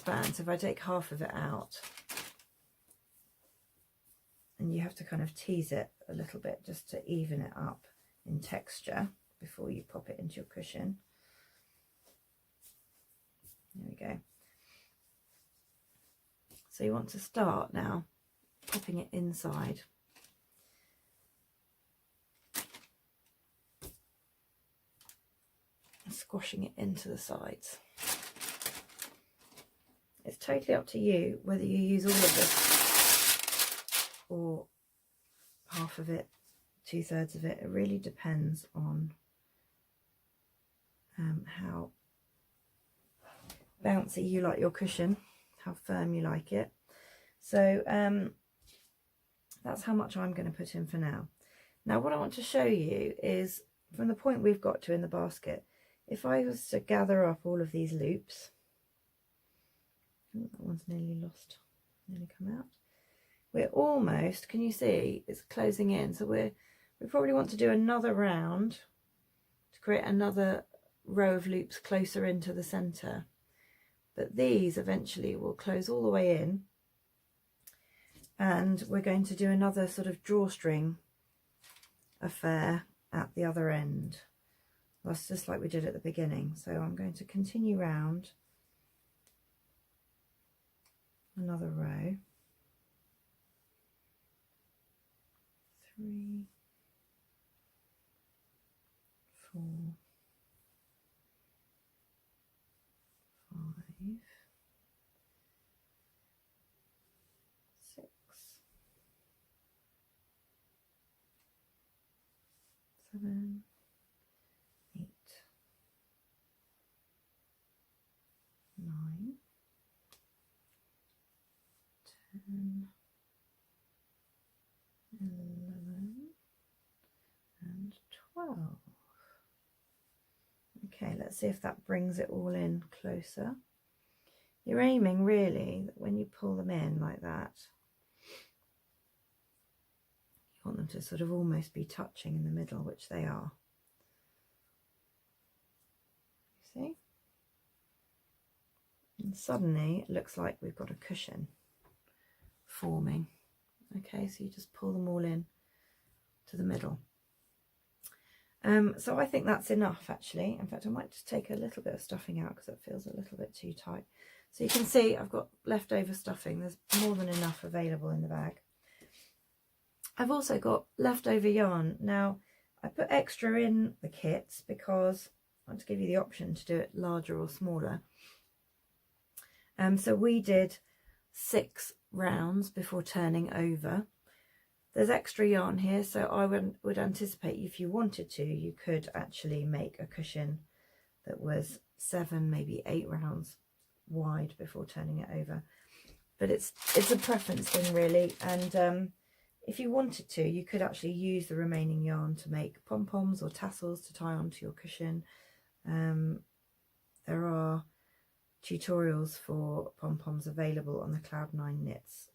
span. So if I take half of it out, and you have to kind of tease it a little bit just to even it up in texture before you pop it into your cushion. There we go. So you want to start now popping it inside. And squashing it into the sides. It's totally up to you whether you use all of this or half of it, 2/3 of it. It really depends on how bouncy you like your cushion, how firm you like it. So that's how much I'm going to put in for now. Now what I want to show you is from the point we've got to in the basket, if I was to gather up all of these loops, oh, that one's nearly lost, nearly come out. We're almost, can you see, it's closing in. So we probably want to do another round to create another row of loops closer into the center. But these eventually will close all the way in. And we're going to do another sort of drawstring affair at the other end. That's just like we did at the beginning. So I'm going to continue round another row. 3, 4, 5, 6, 7, 8, 9, 10, 11 and 12. Okay, let's see if that brings it all in closer. You're aiming really that when you pull them in like that, you want them to sort of almost be touching in the middle, which they are. You see? And suddenly it looks like we've got a cushion forming. Okay, so you just pull them all in to the middle. So I think that's enough actually. In fact, I might just take a little bit of stuffing out because it feels a little bit too tight. So you can see I've got leftover stuffing. There's more than enough available in the bag. I've also got leftover yarn. Now, I put extra in the kits because I want to give you the option to do it larger or smaller. So we did 6 rounds before turning over. There's extra yarn here, so I would anticipate if you wanted to, you could actually make a cushion that was 7, maybe 8 rounds wide before turning it over. But it's a preference thing really, and if you wanted to, you could actually use the remaining yarn to make pom-poms or tassels to tie onto your cushion. There are tutorials for pom-poms available on the Cloud9 Knits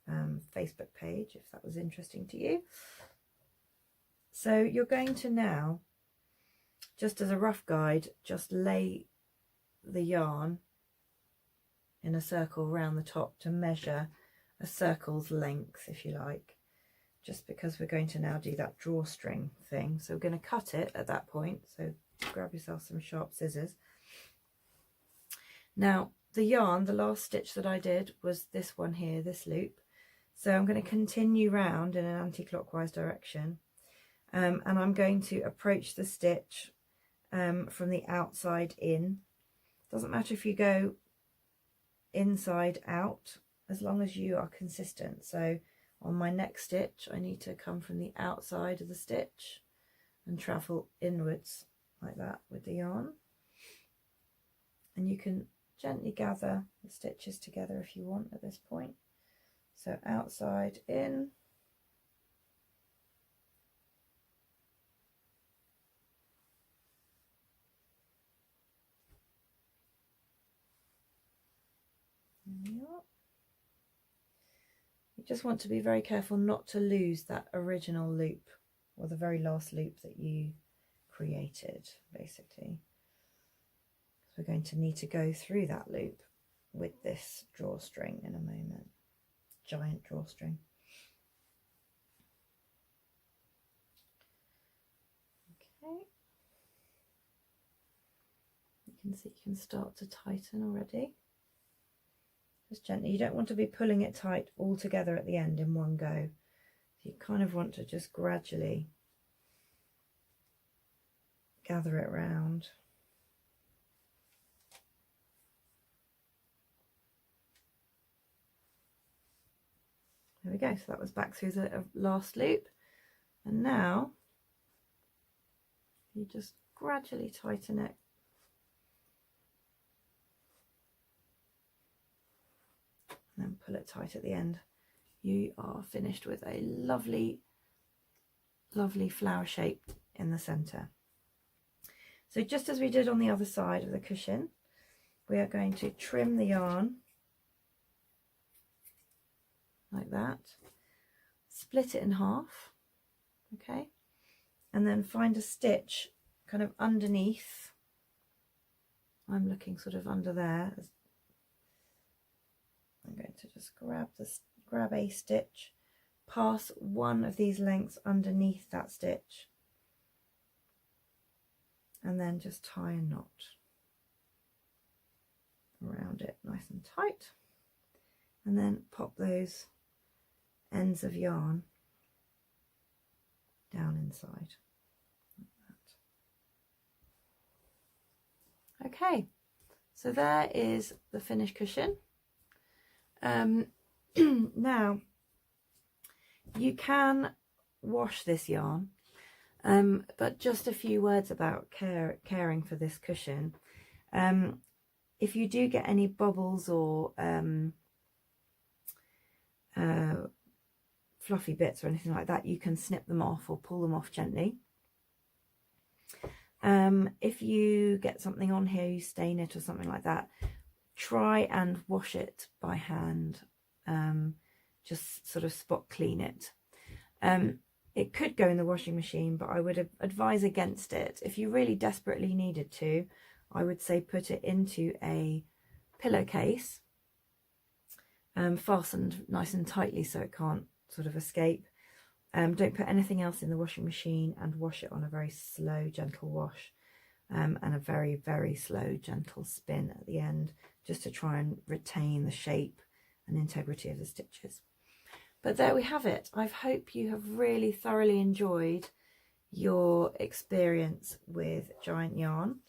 Facebook page if that was interesting to you. So you're going to now, just as a rough guide, just lay the yarn in a circle around the top to measure a circle's length, if you like, just because we're going to now do that drawstring thing. So we're going to cut it at that point, so grab yourself some sharp scissors. Now the yarn, the last stitch that I did was this one here, this loop. So I'm going to continue round in an anti-clockwise direction, and I'm going to approach the stitch from the outside in. Doesn't matter if you go inside out, as long as you are consistent. So on my next stitch, I need to come from the outside of the stitch and travel inwards like that with the yarn. And you can gently gather the stitches together if you want at this point. So outside in, there you are. You just want to be very careful not to lose that original loop, or the very last loop that you created, basically. So we're going to need to go through that loop with this drawstring in a moment. Giant drawstring. Okay. You can see you can start to tighten already. Just gently. You don't want to be pulling it tight all together at the end in one go. You kind of want to just gradually gather it round. There we go. So that was back through the last loop. And now you just gradually tighten it. And then pull it tight at the end. You are finished with a lovely, lovely flower shape in the centre. So just as we did on the other side of the cushion, we are going to trim the yarn like that, split it in half, okay, and then find a stitch kind of underneath. I'm looking sort of under there. I'm going to just grab a stitch, pass one of these lengths underneath that stitch, and then just tie a knot around it nice and tight, and then pop those ends of yarn down inside like that. Okay, so there is the finished cushion. Now you can wash this yarn, but just a few words about caring for this cushion. If you do get any bubbles or fluffy bits or anything like that, you can snip them off or pull them off gently. If you get something on here, you stain it or something like that, try and wash it by hand. Just sort of spot clean it. It could go in the washing machine, but I would advise against it. If you really desperately needed to, I would say put it into a pillowcase, fastened nice and tightly so it can't sort of escape. Don't put anything else in the washing machine, and wash it on a very slow, gentle wash, and a very, very slow, gentle spin at the end, just to try and retain the shape and integrity of the stitches. But there we have it. I hope you have really thoroughly enjoyed your experience with Giant Yarn.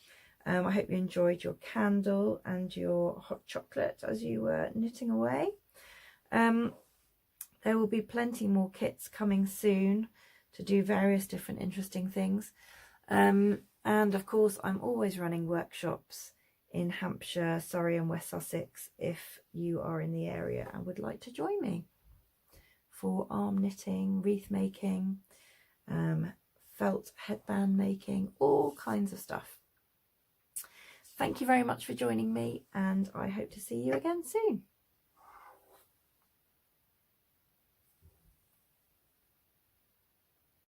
I hope you enjoyed your candle and your hot chocolate as you were knitting away. There will be plenty more kits coming soon to do various different interesting things. And of course, I'm always running workshops in Hampshire, Surrey and West Sussex if you are in the area and would like to join me for arm knitting, wreath making, felt headband making, all kinds of stuff. Thank you very much for joining me, and I hope to see you again soon.